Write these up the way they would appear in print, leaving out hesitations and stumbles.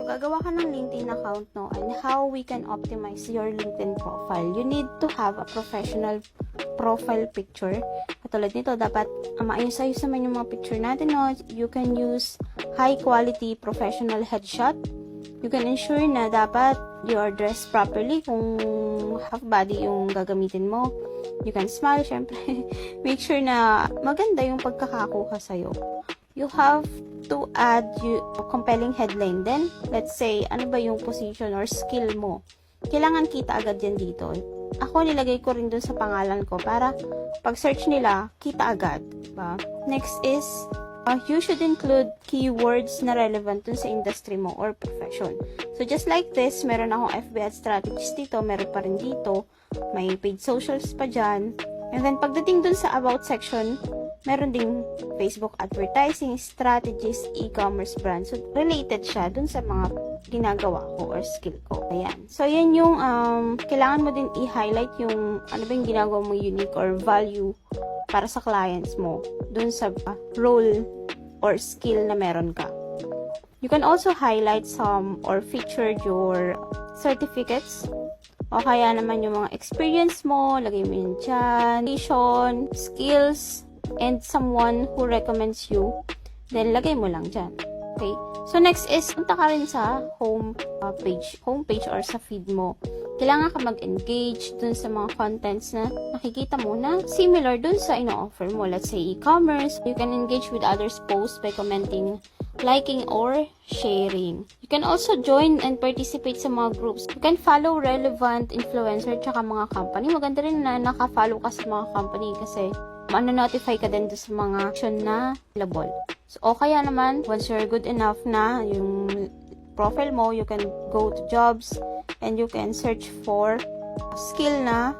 Gagawa ka ng LinkedIn account, no, and how we can optimize your LinkedIn profile. You need to have a professional profile picture. Katulad nito, dapat maayos-ayos naman yung mga picture natin, no. You can use high quality professional headshot. You can ensure na dapat you are dressed properly kung half body yung gagamitin mo. You can smile, syempre. Make sure na maganda yung pagkakakuha sa'yo. You have to add compelling headline then. Let's say, ano ba yung position or skill mo? Kailangan kita agad yan dito. Ako, nilagay ko rin dun sa pangalan ko para pag search nila, kita agad. Diba? Next is, you should include keywords na relevant dun sa industry mo or profession. So, just like this, meron akong FB ad strategies dito, meron pa rin dito, may paid socials pa dyan. And then, pagdating dun sa about section, meron ding Facebook advertising, strategies, e-commerce brand. So, related siya dun sa mga ginagawa ko or skill ko. Ayan. So, yan yung, kailangan mo din i-highlight yung, ano ba yung ginagawa mo unique or value para sa clients mo dun sa role or skill na meron ka. You can also highlight some or feature your certificates o kaya naman yung mga experience mo, lagay mo yun dyan, vision, skills, and someone who recommends you, then lagay mo lang dyan. Okay? So, next is, punta ka rin sa homepage or sa feed mo. Kailangan ka mag-engage dun sa mga contents na nakikita mo na similar dun sa ino-offer mo. Let's say, e-commerce. You can engage with others' posts by commenting, liking, or sharing. You can also join and participate sa mga groups. You can follow relevant influencer tsaka mga company. Maganda rin na naka-follow ka sa mga company kasi ma-notify ka din sa mga action na available. So, o kaya naman, once you're good enough na yung profile mo, you can go to jobs and you can search for a skill na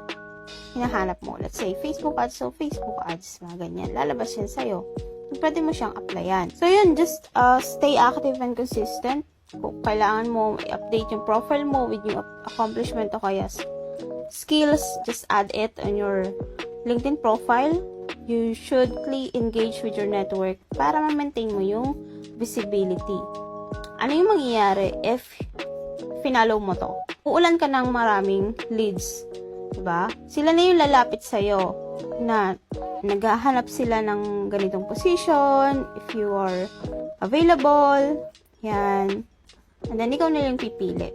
hinahanap mo. Let's say, Facebook ads. So, Facebook ads, mga ganyan. Lalabas yan sa'yo. Pwede mo siyang applyan. So, yun, just stay active and consistent. Kung kailangan mo i-update yung profile mo with yung accomplishment o kaya skills, just add it on your LinkedIn profile. You should engage with your network para ma-maintain mo yung visibility. Ano yung mangyayari if finalo mo to? Uulan ka ng maraming leads. Diba? Sila na yung lalapit sa'yo na naghahanap sila ng ganitong position, if you are available, yan. And then, ikaw na yung pipili.